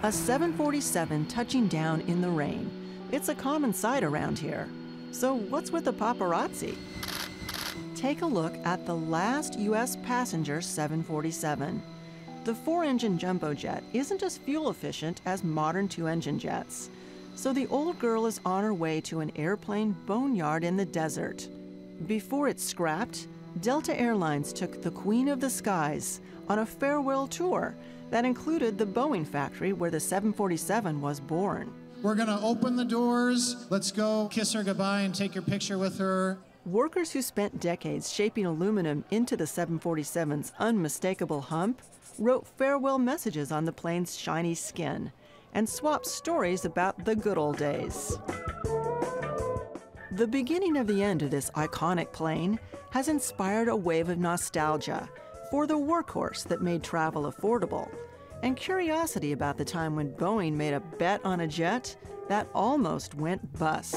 A 747 touching down in the rain. It's a common sight around here. So what's with the paparazzi? Take a look at the last U.S. passenger 747. The 4-engine jumbo jet isn't as fuel efficient as modern 2-engine jets. So the old girl is on her way to an airplane boneyard in the desert. Before it's scrapped, Delta Airlines took the Queen of the Skies on a farewell tour that included the Boeing factory where the 747 was born. We're gonna open the doors. Let's go kiss her goodbye and take your picture with her. Workers who spent decades shaping aluminum into the 747's unmistakable hump wrote farewell messages on the plane's shiny skin and swapped stories about the good old days. The beginning of the end of this iconic plane has inspired a wave of nostalgia for the workhorse that made travel affordable, and curiosity about the time when Boeing made a bet on a jet that almost went bust.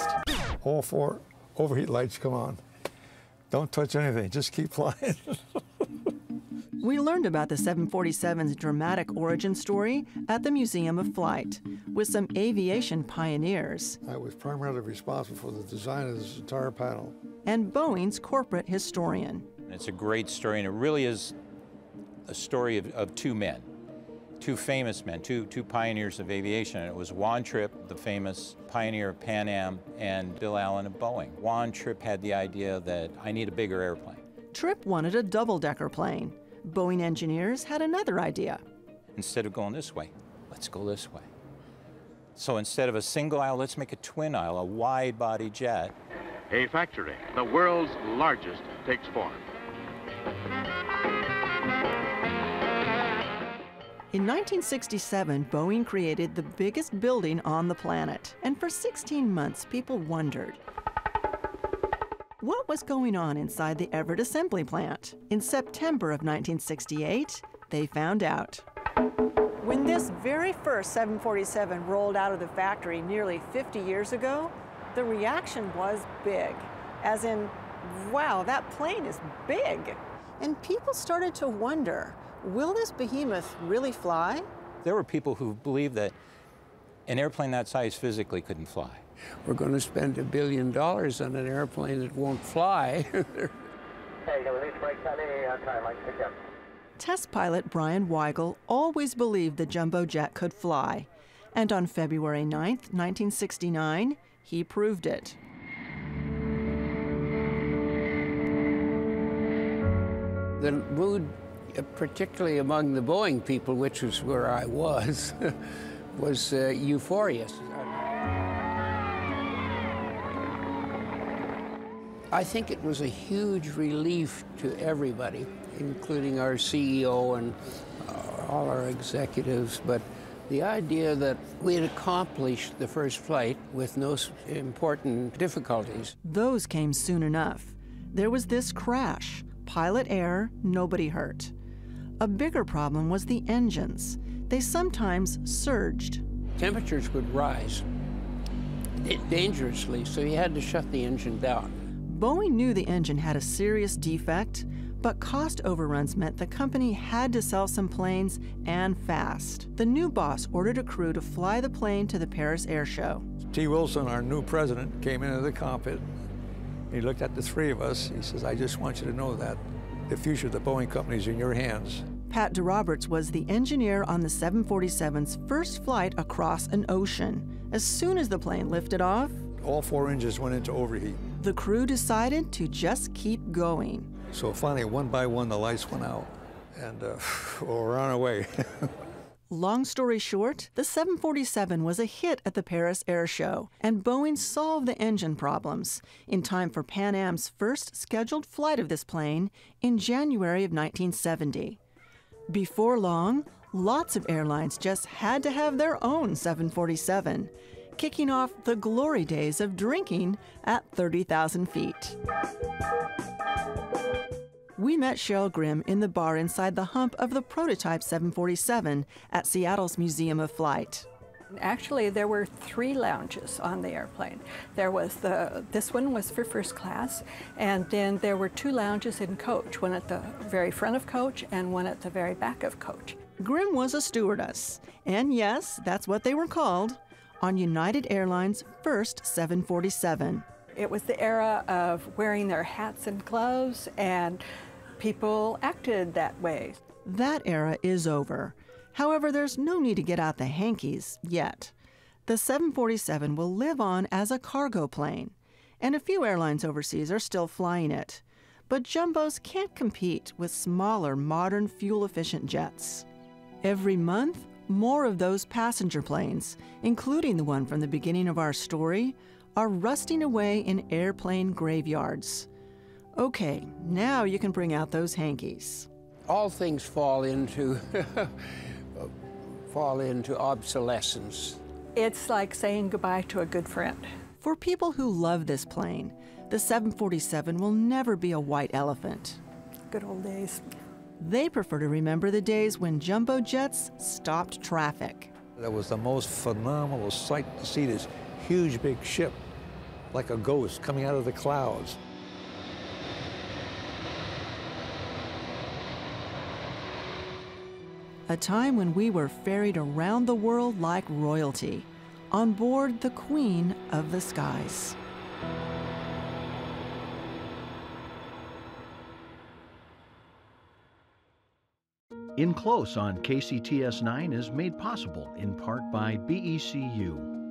All 4 overheat lights come on. Don't touch anything, just keep flying. We learned about the 747's dramatic origin story at the Museum of Flight with some aviation pioneers. I was primarily responsible for the design of this entire panel. And Boeing's corporate historian. It's a great story, and it really is a story of 2 men. 2 famous men, two pioneers of aviation. And it was Juan Trippe, the famous pioneer of Pan Am, and Bill Allen of Boeing. Juan Trippe had the idea that I need a bigger airplane. Trippe wanted a double-decker plane. Boeing engineers had another idea. Instead of going this way, let's go this way. So instead of a single aisle, let's make a twin aisle, a wide-body jet. A factory, the world's largest, takes form. In 1967, Boeing created the biggest building on the planet, and for 16 months, people wondered what was going on inside the Everett assembly plant. In September of 1968, they found out. When this very first 747 rolled out of the factory nearly 50 years ago, the reaction was big, as in, wow, that plane is big. And people started to wonder, will this behemoth really fly? There were people who believed that an airplane that size physically couldn't fly. We're going to spend $1 billion on an airplane that won't fly. Test pilot Brian Weigel always believed the jumbo jet could fly. And on February 9th, 1969, he proved it. The mood, particularly among the Boeing people, which was where I was euphorious. I think it was a huge relief to everybody, including our CEO and all our executives, but the idea that we had accomplished the first flight with no important difficulties. Those came soon enough. There was this crash. Pilot error, nobody hurt. A bigger problem was the engines. They sometimes surged. Temperatures would rise dangerously, so you had to shut the engine down. Boeing knew the engine had a serious defect, but cost overruns meant the company had to sell some planes, and fast. The new boss ordered a crew to fly the plane to the Paris Air Show. T. Wilson, our new president, came into the cockpit. He looked at the 3 of us. He says, I just want you to know that the future of the Boeing company is in your hands. Pat DeRoberts was the engineer on the 747's first flight across an ocean. As soon as the plane lifted off, all 4 engines went into overheat. The crew decided to just keep going. So finally, one by one, the lights went out, and we're on our way. Long story short, the 747 was a hit at the Paris Air Show, and Boeing solved the engine problems in time for Pan Am's first scheduled flight of this plane in January of 1970. Before long, lots of airlines just had to have their own 747, kicking off the glory days of drinking at 30,000 feet. We met Cheryl Grimm in the bar inside the hump of the prototype 747 at Seattle's Museum of Flight. Actually, there were 3 lounges on the airplane. There was this one was for first class, and then there were 2 lounges in coach, one at the very front of coach and one at the very back of coach. Grim was a stewardess, and yes, that's what they were called, on United Airlines' first 747. It was the era of wearing their hats and gloves, and people acted that way. That era is over. However, there's no need to get out the hankies yet. The 747 will live on as a cargo plane, and a few airlines overseas are still flying it. But jumbos can't compete with smaller, modern, fuel-efficient jets. Every month, more of those passenger planes, including the one from the beginning of our story, are rusting away in airplane graveyards. Okay, now you can bring out those hankies. All things fall into obsolescence. It's like saying goodbye to a good friend. For people who love this plane, the 747 will never be a white elephant. Good old days. They prefer to remember the days when jumbo jets stopped traffic. That was the most phenomenal sight to see this huge big ship, like a ghost coming out of the clouds. A time when we were ferried around the world like royalty, on board the Queen of the Skies. In Close on KCTS 9 is made possible in part by BECU.